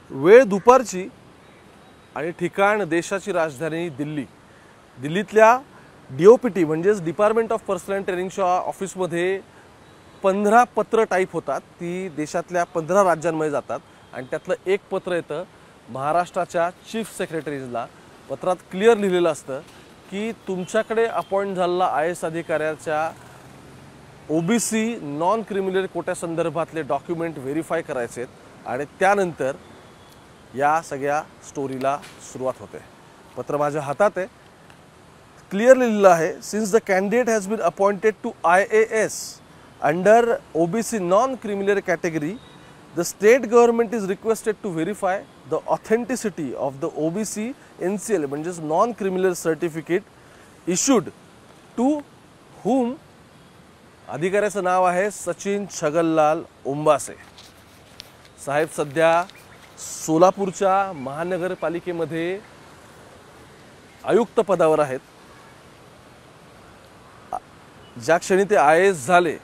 वेळ दुपारची आणि ठिकाण देशाची राजधानी दिल्ली। दिल्लीतल्या DOPT म्हणजेच डिपार्टमेंट ऑफ पर्सनल अँड ट्रेनिंगच्या ऑफिसमध्ये 15 पत्र टाईप होतात। ती देशातल्या 15 राज्यांमध्ये जातात आणि त्यातलं एक पत्र येतं महाराष्ट्राच्या चीफ सेक्रेटरीजला। पत्रात क्लिअर लिहिलेलं असतं की तुमच्याकडे अपॉइंट झालेला IAS अधिकाऱ्याच्या OBC नॉन क्रिमिनल कोट्या संदर्भातले डॉक्युमेंट व्हेरीफाय करायचे आणि त्यानंतर या सगळ्या स्टोरीला सुरुवात होते। पत्र माझ्या हातात आहे, क्लिअर लिहिलेलं आहे, since the candidate has been appointed to IAS under OBC non criminal category, the state government is requested to verify the authenticity of the OBC NCL म्हणजेच non criminal certificate issued to whom। अधिकाऱ्याचं नाव आहे सचिन छगनलाल ओंबासे साहेब। सध्या सोलापूरच्या महानगरपालिकेमध्ये आयुक्त पदावर आहेत। ज्या क्षणी ते IAS झाले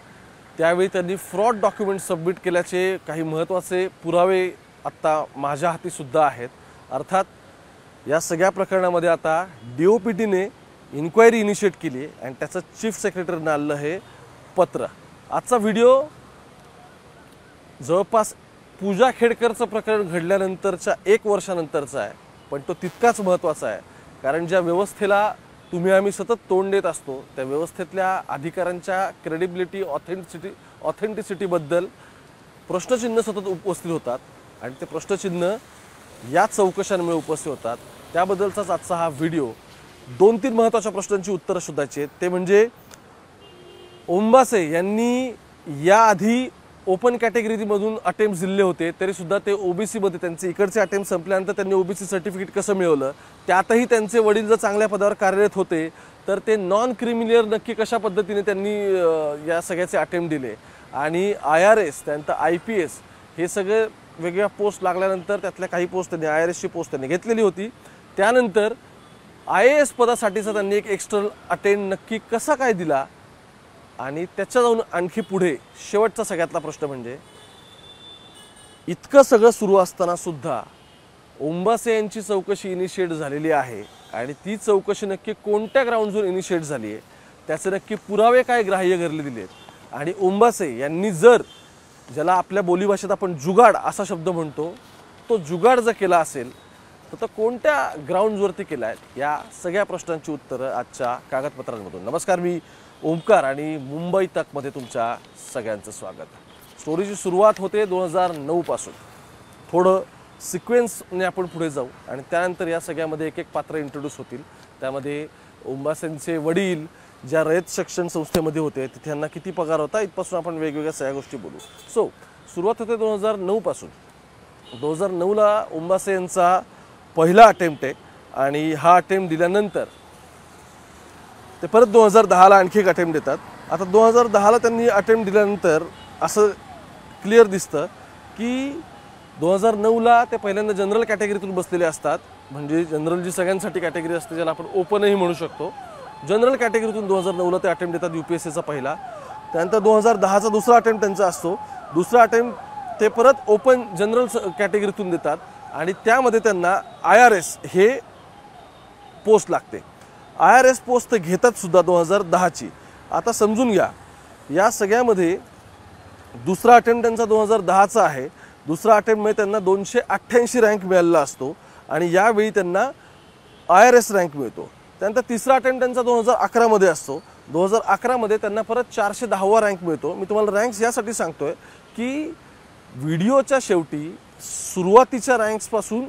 त्यावेळी त्यांनी फ्रॉड डॉक्युमेंट सबमिट केल्याचे काही महत्त्वाचे पुरावे आता माझ्या हाती सुद्धा आहेत। अर्थात या सगळ्या प्रकरणामध्ये आता DOPTने इन्क्वायरी इनिशिएट केली आणि त्याचं चीफ सेक्रेटरीने आलेलं हे पत्र। आजचा व्हिडिओ जवळपास पूजा खेडकरचं प्रकरण घडल्यानंतरच्या 1 वर्षानंतरचा आहे, पण तो तितकाच महत्त्वाचा आहे कारण ज्या व्यवस्थेला तुम्ही आम्ही सतत तोंड देत असतो त्या व्यवस्थेतल्या अधिकाऱ्यांच्या क्रेडिबिलिटी ऑथेंटिसिटीबद्दल प्रश्नचिन्ह सतत उपस्थित होतात आणि ते प्रश्नचिन्ह या चौकशांमुळे उपस्थित होतात। त्याबद्दलचाच आजचा हा व्हिडिओ। 2-3 महत्त्वाच्या प्रश्नांची उत्तरं शोधायची आहेत। ते म्हणजे ओंबासे यांनी याआधी ओपन कॅटेगरीमधून अटेम्प्ट दिले होते तरी सुद्धा ते OBC मध्ये त्यांचे इकडचे अटेम्प्ट संपल्यानंतर त्यांनी OBC सर्टिफिकेट कसं मिळवलं, त्यातही त्यांचे वडील जर चांगल्या पदावर कार्यरत होते तर ते नॉन क्रिमिनल नक्की कशा पद्धतीने त्यांनी या सगळ्याचे अटेम्प्ट दिले आणि IRS त्यानंतर IPS हे सगळे वेगवेगळ्या पोस्ट लागल्यानंतर त्यातल्या काही पोस्ट त्यांनी IRSची पोस्ट त्यांनी घेतलेली होती। त्यानंतर IAS पदासाठीचा त्यांनी एक एक्स्टर्नल अटेम्प्ट नक्की कसा काय दिला आणि त्याच्या जाऊन आणखी पुढे शेवटचा सगळ्यातला प्रश्न म्हणजे इतकं सगळं सुरू असताना सुद्धा ओंबासे यांची चौकशी इनिशिएट झालेली आहे आणि ती चौकशी नक्की कोणत्या ग्राउंडवर इनिशिएट झाली आहे, त्याचे नक्की पुरावे काय ग्राह्य धरले दिलेत आणि ओंबासे यांनी जर ज्याला आपल्या बोलीभाषेत आपण जुगाड असा शब्द म्हणतो तो जुगाड जर केला असेल तर तो कोणत्या ग्राउंडवरती केला आहे, या सगळ्या प्रश्नांची उत्तरं आजच्या कागदपत्रांमधून। नमस्कार, मी ओमकार आणि मुंबई तकमध्ये तुमच्या सगळ्यांचं स्वागत। स्टोरीची सुरुवात होते 2009 पासून। थोडं सिक्वेन्सने आपण पुढे जाऊ आणि त्यानंतर या सगळ्यामध्ये एक एक पात्र इंट्रोड्यूस होतील। त्यामध्ये ओंबासेंचे वडील ज्या रयत शिक्षण संस्थेमध्ये होते तिथे त्यांना किती पगार होता इथपासून आपण वेगवेगळ्या सगळ्या गोष्टी बोलू। सुरुवात होते 2009 पासून। 2009ला ओंबासे यांचा पहिला अटेम्प्ट आहे आणि हा अटेम्प्ट दिल्यानंतर ते परत 2010ला आणखी एक अटेम्प्ट देतात। आता 2010ला त्यांनी अटेम्प्ट दिल्यानंतर असं क्लिअर दिसतं की 2009ला ते पहिल्यांदा जनरल कॅटेगरीतून बसलेले असतात, म्हणजे जनरल जी सगळ्यांसाठी कॅटेगरी असते ज्याला आपण ओपनही म्हणू शकतो। जनरल कॅटेगरीतून 2009ला ते अटेम्प्ट देतात UPSCचा पहिला। त्यानंतर 2010चा दुसरा अटेम्प्ट त्यांचा असतो। दुसरा अटेम्प्ट ते परत ओपन जनरल कॅटेगरीतून देतात आणि त्यामध्ये त्यांना IRS हे पोस्ट लागते। IRS पोस्ट घेतात सुद्धा 2010ची। आता समजून घ्या या सगळ्यामध्ये दुसरा अटेम्प्ट त्यांचा 2010चा आहे। दुसरा अटेम्प्टमध्ये त्यांना 288 रँक मिळालेला असतो आणि यावेळी त्यांना IRS रँक मिळतो। त्यानंतर तिसरा अटेम्प्ट त्यांचा 2011 मध्ये असतो। 2011 मध्ये त्यांना परत 410वा रँक मिळतो। मी तुम्हाला रँक्स यासाठी सांगतोय की व्हिडिओच्या शेवटी सुरुवातीच्या रँक्सपासून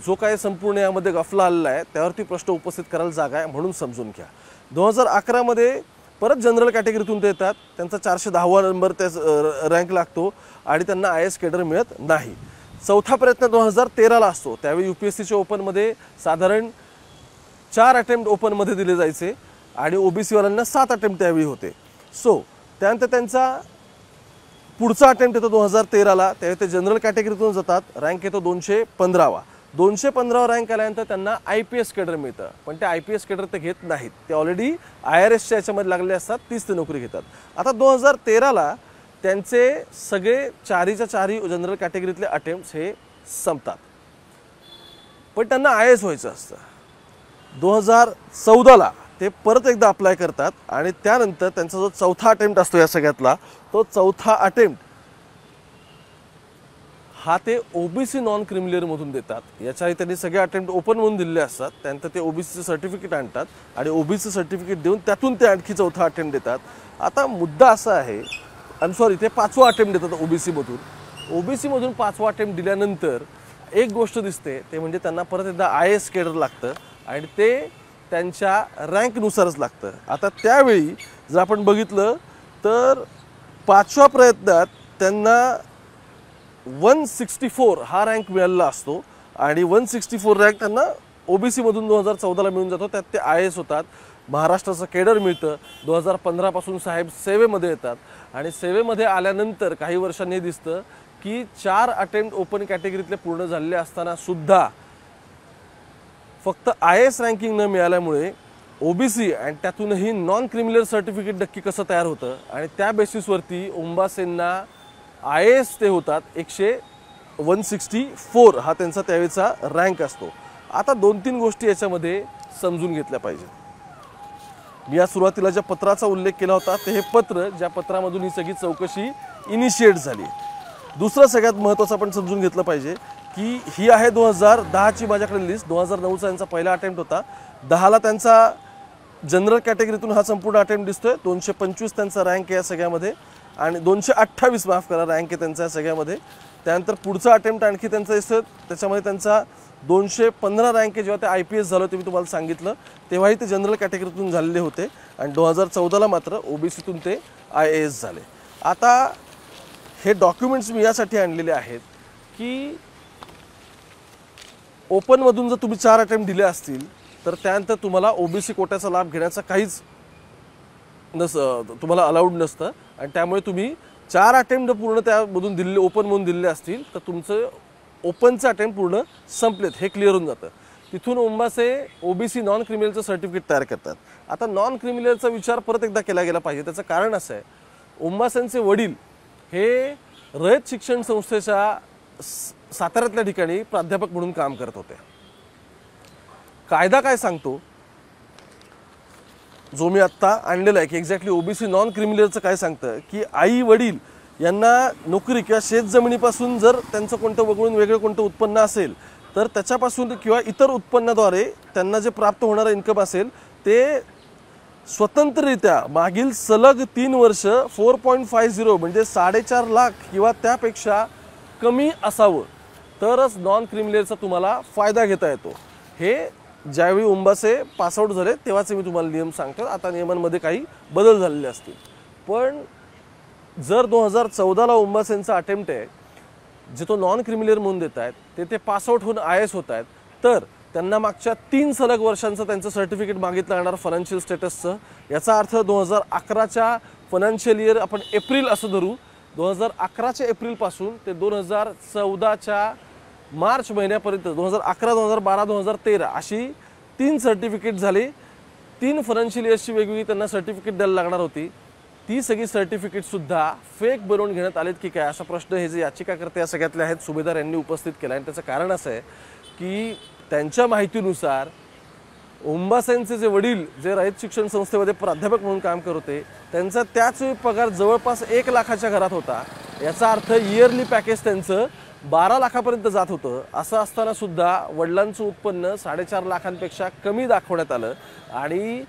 जो काही संपूर्ण यामध्ये गफला आलेला आहे त्यावरती प्रश्न उपस्थित करायला जागा आहे, म्हणून समजून घ्या। 2011 मध्ये परत जनरल कॅटेगरीतून ते येतात, त्यांचा 410वा नंबर त्या रँक लागतो आणि त्यांना IAS कॅडर मिळत नाही। चौथा प्रयत्न 2013ला असतो, त्यावेळी UPSCच्या ओपनमध्ये साधारण 4 अटेम्प्ट ओपनमध्ये दिले जायचे आणि OBC वाल्यांना 7 अटेम्प्ट त्यावेळी होते। त्यानंतर त्यांचा पुढचा अटेम्प्ट येतो 2013ला, त्यावेळी ते जनरल कॅटेगरीतून जातात, रँक येतो 215वा। 215वा रँक आल्यानंतर त्यांना IPS कॅडर मिळतं, पण ते IPS कॅडर ते घेत नाहीत, ते ऑलरेडी IRSच्या याच्यामध्ये लागलेले असतात, तीच ते नोकरी घेतात। आता 2013ला त्यांचे सगळे चारीच्या चारी जनरल कॅटेगरीतले अटेम्प्ट्स हे संपतात. पण त्यांना IAS व्हायचं असतं. 2014ला ते परत एकदा अप्लाय करतात आणि त्यानंतर त्यांचा जो चौथा अटेम्प्ट असतो या सगळ्यातला, तो चौथा अटेम्प्ट हा ते OBC नॉन क्रिमिलियरमधून देतात. याच्याही त्यांनी सगळे अटेम्प्ट ओपन म्हणून दिलेले असतात. त्यानंतर ते OBCचं सर्टिफिकेट आणतात आणि OBC सर्टिफिकेट देऊन त्यातून ते आणखी चौथा अटेम्प्ट देतात. आता मुद्दा असा आहे, ते पाचवा अटेम्प्ट देतात OBCमधून. OBCमधून पाचवा अटेम्प्ट दिल्यानंतर एक गोष्ट दिसते, ते म्हणजे त्यांना परत एकदा IAS केडर लागतं आणि ते त्यांच्या रँकनुसारच लागतं. आता त्यावेळी जर आपण बघितलं तर पाचव्या प्रयत्नात त्यांना 164 हा रँक मिळालेला असतो आणि 164 रँक त्यांना OBCमधून 2014ला मिळून जातो. त्यात ते IAS होतात, महाराष्ट्राचं केडर मिळतं. 2015 पासून साहेब सेवेमध्ये येतात आणि सेवेमध्ये आल्यानंतर काही वर्षांनी दिसतं की 4 अटेम्प्ट ओपन कॅटेगरीतले पूर्ण झालेले असताना सुद्धा फक्त IAS रँकिंग न मिळाल्यामुळे OBC आणि त्यातूनही नॉन क्रिमिलियर सर्टिफिकेट नक्की कसं तयार होतं आणि त्या बेसिसवरती ओंबासेंना IAS ते होतात 164 हा त्यांचा त्यावेळेचा रँक असतो. आता 2-3 गोष्टी याच्यामध्ये समजून घेतल्या पाहिजेत. मी या सुरुवातीला ज्या पत्राचा उल्लेख केला होता ते हे पत्र, ज्या पत्रामधून ही सगळी चौकशी इनिशिएट झाली. दुसरं सगळ्यात महत्त्वाचं आपण समजून घेतलं पाहिजे की ही आहे 2010ची माझ्याकडे लिस्ट. 2009चा यांचा पहिला अटेम्प्ट होता. 10ला त्यांचा जनरल कॅटेगरीतून हा संपूर्ण अटेम्प्ट दिसतोय. 225 त्यांचा रँक आहे या सगळ्यामध्ये आणि 228 माफ करा रँक आहे त्यांचा या सगळ्यामध्ये. त्यानंतर पुढचा अटेम्प्ट आणखी त्यांचा दिसतोय, त्याच्यामध्ये त्यांचा 215 रँक आहे. जेव्हा ते IPS झालं ते मी तुम्हाला सांगितलं तेव्हाही ते जनरल कॅटेगरीतून झालेले होते आणि 2014ला मात्र OBCतून ते IAS झाले. आता हे डॉक्युमेंट्स मी यासाठी आणलेले आहेत की ओपनमधून जर तुम्ही 4 अटेम्प्ट दिले असतील तर त्यानंतर तुम्हाला OBC कोट्याचा लाभ घेण्याचा काहीच तुम्हाला अलाउड नसतं आणि त्यामुळे तुम्ही 4 अटेम्प्ट पूर्ण त्यामधून दिले, ओपनमधून दिले असतील तर तुमचं ओपनचं अटेम्प्ट पूर्ण संपलेत हे क्लिअर होऊन जातं. तिथून ओंबासे OBC नॉन क्रिमिलियरचं सर्टिफिकेट तयार करतात. आता नॉन क्रिमिलियरचा विचार परत एकदा केला गेला पाहिजे. त्याचं कारण असं आहे, ओंबासेंचे वडील हे रयत शिक्षण संस्थेच्या साताऱ्यातल्या ठिकाणी प्राध्यापक म्हणून काम करत होते. कायदा काय सांगतो जो मी आत्ता आणलेला आहे की एक्झॅक्टली OBC नॉन क्रिमिलियरचं काय सांगतं की आई वडील यांना नोकरी किंवा शेतजमिनीपासून जर त्यांचं कोणतं वगळून वेगळं कोणतं उत्पन्न असेल तर त्याच्यापासून किंवा इतर उत्पन्नाद्वारे त्यांना जे प्राप्त होणारं इन्कम असेल ते स्वतंत्ररित्या मागील सलग 3 वर्ष 4.50 म्हणजे 4.5 लाख किंवा त्यापेक्षा कमी असावं तरच नॉन क्रिमिलियरचा तुम्हाला फायदा घेता येतो. हे ज्यावेळी ओंबासे पासआउट झाले तेव्हाचे मी तुम्हाला नियम सांगतो. आता नियमांमध्ये काही बदल झालेले असतील. पण जर 2014ला ओंबासेंचा अटेम्प्ट आहे जे तो नॉन क्रिमिलियर म्हणून देत आहेत ते पासआउट होऊन IAS होत आहेत तर त्यांना मागच्या 3 सलग वर्षांचं त्यांचं सर्टिफिकेट मागितलं जाणार फायनान्शियल स्टेटसचं. याचा अर्थ 2011च्या फायनान्शियल इयर आपण एप्रिल असं धरू. 2011च्या एप्रिलपासून ते 2014च्या मार्च महिन्यापर्यंत 2011, 2012, 2013 अशी 3 सर्टिफिकेट झाली. 3 फायनान्शियल इयर्सची वेगवेगळी त्यांना सर्टिफिकेट द्यायला लागणार होती. ती सगळी सर्टिफिकेटसुद्धा फेक बनवून घेण्यात आलेत की काय असा प्रश्न हे जे याचिकाकर्ते या सगळ्यातले आहेत सुभेदार यांनी उपस्थित केला. आणि त्याचं कारण असं आहे की त्यांच्या माहितीनुसार ओंबासेंचे जे वडील जे रयत शिक्षण संस्थेमध्ये प्राध्यापक म्हणून काम करत होते त्यांचा त्याच पगार जवळपास 1 लाखाच्या घरात होता. याचा अर्थ इयरली पॅकेज त्यांचं 12 लाखापर्यंत जात होतं. असं असताना सुद्धा वडिलांचं उत्पन्न 4.5 लाखांपेक्षा कमी दाखवण्यात आलं आणि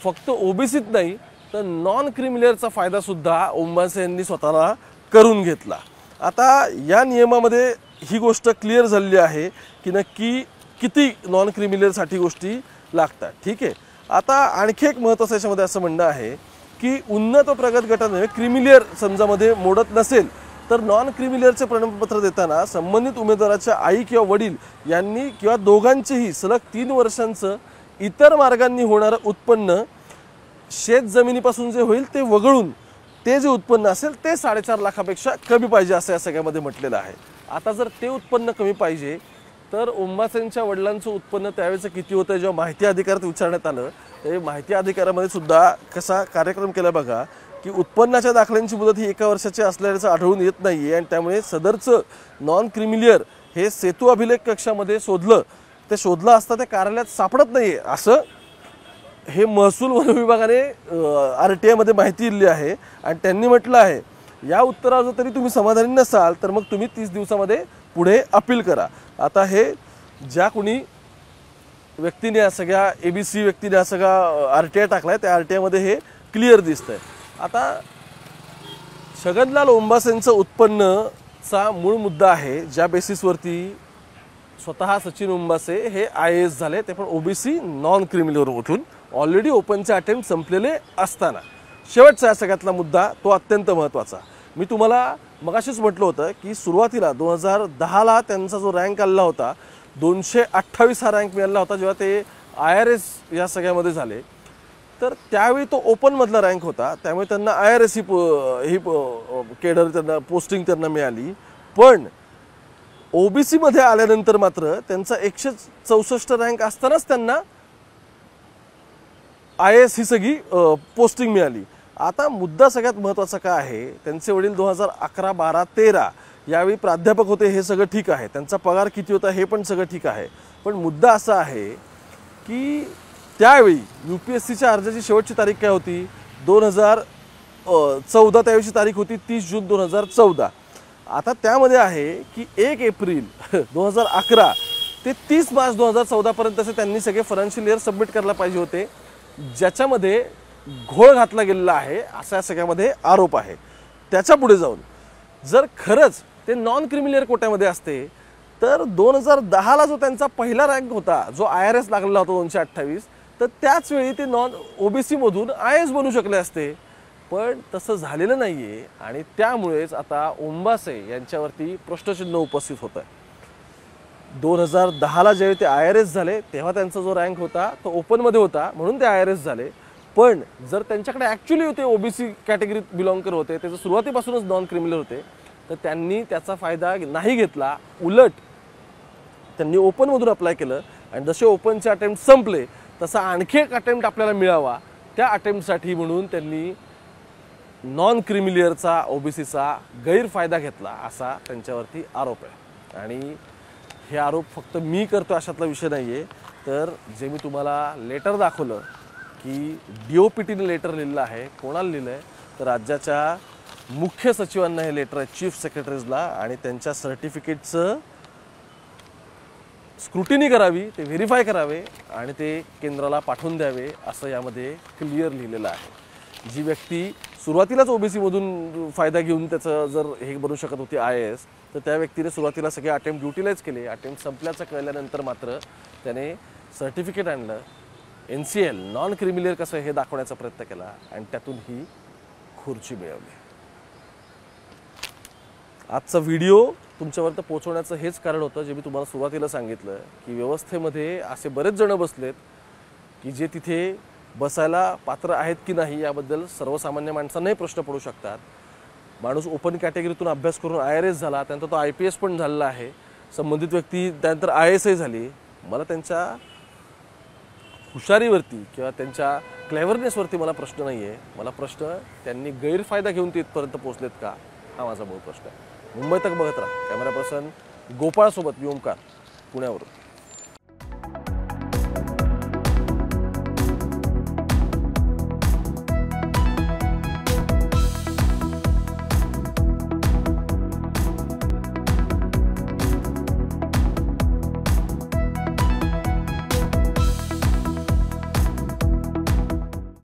फक्त OBCत नाही तर नॉन क्रिमिलियरचा फायदा सुद्धा ओंबासे यांनी स्वतःला करून घेतला. आता या नियमामध्ये ही गोष्ट क्लिअर झालेली आहे की नक्की किती नॉन क्रिमिलियरसाठी गोष्टी लागतात. ठीक आहे. आता आणखी एक महत्त्वाचं याच्यामध्ये असं म्हणणं आहे की उन्नत व प्रगत गटाने क्रिमिलियर समजामध्ये मोडत नसेल तर नॉन क्रिमिलियरचे प्रमाणपत्र देताना संबंधित उमेदवाराच्या आई किंवा वडील यांनी किंवा दोघांचेही सलग 3 वर्षांचं इतर मार्गांनी होणारं उत्पन्न शेत जमिनीपासून जे होईल ते वगळून ते जे उत्पन्न असेल ते 4.5 लाखापेक्षा कमी पाहिजे असं या सगळ्यामध्ये म्हटलेलं आहे. आता जर ते उत्पन्न कमी पाहिजे तर ओंबासेंच्या वडिलांचं उत्पन्न त्यावेळेचं किती होतं जेव्हा माहिती अधिकारात विचारण्यात आलं ते माहिती अधिकारामध्ये सुद्धा कसा कार्यक्रम केला बघा की उत्पन्नाच्या दाखल्यांची मुदत ही 1 वर्षाची असल्याचं आढळून येत नाही आणि त्यामुळे सदरचं नॉन क्रिमिलियर हे सेतू अभिलेख कक्षामध्ये शोधलं, ते शोधलं असता त्या कार्यालयात सापडत नाहीये असं हे महसूल वन विभागाने RTI मध्ये माहिती दिली आहे. आणि त्यांनी म्हटलं आहे या उत्तरावर तरी तुम्ही समाधानी नसाल तर मग तुम्ही 30 दिवसामध्ये पुढे अपील करा. आता हे ज्या कोणी व्यक्तीने या सगळ्या ABC व्यक्तीने हा सगळा RTI टाकलाय त्या RTI मध्ये हे क्लिअर दिसतंय. आता छगनलाल ओंबासेंचं उत्पन्नचा मूळ मुद्दा आहे ज्या बेसिसवरती स्वतः सचिन ओंबासे हे IAS झाले, ते पण OBC नॉन क्रिमिनलवरून ऑलरेडी ओपनचे अटेम्प्ट संपलेले असताना. शेवटचा या सगळ्यातला मुद्दा तो अत्यंत महत्त्वाचा. मी तुम्हाला मगाशीच म्हटलं होतं की सुरुवातीला 2010ला त्यांचा जो रँक आलेला होता 228 हा रँक मिळाला होता जेव्हा ते IRS या सगळ्यामध्ये झाले. तर त्यावेळी तो ओपनमधला रँक होता, त्यामुळे त्यांना IRS ही केडर त्यांना पोस्टिंग त्यांना मिळाली. पण OBC मध्ये आल्यानंतर मात्र त्यांचा 164 रँक असतानाच त्यांना IAS ही सगळी पोस्टिंग मिळाली. आता मुद्दा सगळ्यात महत्त्वाचा काय आहे, त्यांचे वडील 2011, 12, 13 यावेळी प्राध्यापक होते, हे सगळं ठीक आहे. त्यांचा पगार किती होता हे पण सगळं ठीक आहे. पण मुद्दा असा आहे की त्यावेळी UPSCच्या अर्जाची शेवटची तारीख काय होती, 2014. त्यावेळीची तारीख होती 30 जून 2014. आता त्यामध्ये आहे की 1 एप्रिल 2011 ते 30 मार्च 2014 पर्यंतचे त्यांनी सगळे फायनान्शियल इयर सबमिट करायला पाहिजे होते, ज्याच्यामध्ये घोळ घातला गेलेला आहे असा सगळ्यामध्ये आरोप आहे. त्याच्या पुढे जाऊन जर खरंच ते नॉन क्रिमिनल कोट्यामध्ये असते तर 2010ला जो त्यांचा पहिला रँक होता जो IRS लागलेला होता 228, तर त्याच वेळी ते नॉन OBC मधून IAS बनू शकले असते. पण तसं झालेलं नाहीये आणि त्यामुळेच आता ओंबासे यांच्यावरती प्रश्नचिन्ह उपस्थित होत आहे. 2010ला जेव्हा ते IRS झाले तेव्हा त्यांचा जो रँक होता तो ओपनमध्ये होता म्हणून ते IRS झाले. पण जर त्यांच्याकडे ॲक्च्युली होते OBC कॅटेगरीत बिलॉंग करत होते, त्याचं सुरुवातीपासूनच नॉन क्रिमिनल होते, तर त्यांनी त्याचा फायदा नाही घेतला. उलट त्यांनी ओपनमधून अप्लाय केलं आणि जसे ओपनचे अटेम्प्ट संपले तसा आणखी एक अटेम्प्ट आपल्याला मिळावा, त्या अटेम्प्टसाठी म्हणून त्यांनी नॉन क्रिमिलियरचा OBCचा गैरफायदा घेतला असा त्यांच्यावरती आरोप आहे. आणि हे आरोप फक्त मी करतो अशातला विषय नाही आहे. तर जे मी तुम्हाला लेटर दाखवलं की DOPTने लेटर लिहिलं आहे, कोणाला लिहिलं आहे तर राज्याच्या मुख्य सचिवांना हे लेटर आहे, चीफ सेक्रेटरीजला, आणि त्यांच्या सर्टिफिकेटचं स्क्रुटिनी करावी, ते व्हेरीफाय करावे आणि ते केंद्राला पाठवून द्यावे असं यामध्ये क्लिअर लिहिलेलं आहे. जी व्यक्ती सुरुवातीलाच OBC मधून फायदा घेऊन त्याचं जर हे बनू शकत होती IAS, तर त्या व्यक्तीने सुरुवातीला सगळे अटेम्प्ट युटिलाइज केले. अटेम्प्ट संपल्याचं कळल्यानंतर मात्र त्याने सर्टिफिकेट आणलं, NCL नॉन क्रिमिनल कसं हे दाखवण्याचा प्रयत्न केला आणि त्यातून ही खुर्ची मिळवली. आजचा व्हिडिओ तुमच्यापर्यंत पोहोचवण्याचं हेच कारण होतं जे मी तुम्हाला सुरुवातीला सांगितलं की व्यवस्थेमध्ये असे बरेच जण बसलेत की जे तिथे बसायला पात्र आहेत की नाही याबद्दल सर्वसामान्य माणसांनाही प्रश्न पडू शकतात. माणूस ओपन कॅटेगरीतून अभ्यास करून IRS झाला, त्यानंतर तो IPS पण झालेला आहे, संबंधित व्यक्ती त्यानंतर IASही झाली. मला त्यांच्या हुशारीवरती किंवा त्यांच्या क्लेव्हरनेसवरती मला प्रश्न नाही आहे. मला प्रश्न त्यांनी गैरफायदा घेऊन ते इथपर्यंत पोहोचलेत का हा माझा मूळ प्रश्न आहे. मुंबई तक बघत राहा. कॅमेरा पर्सन गोपाळसोबत मी ओमकार, पुण्यावरून.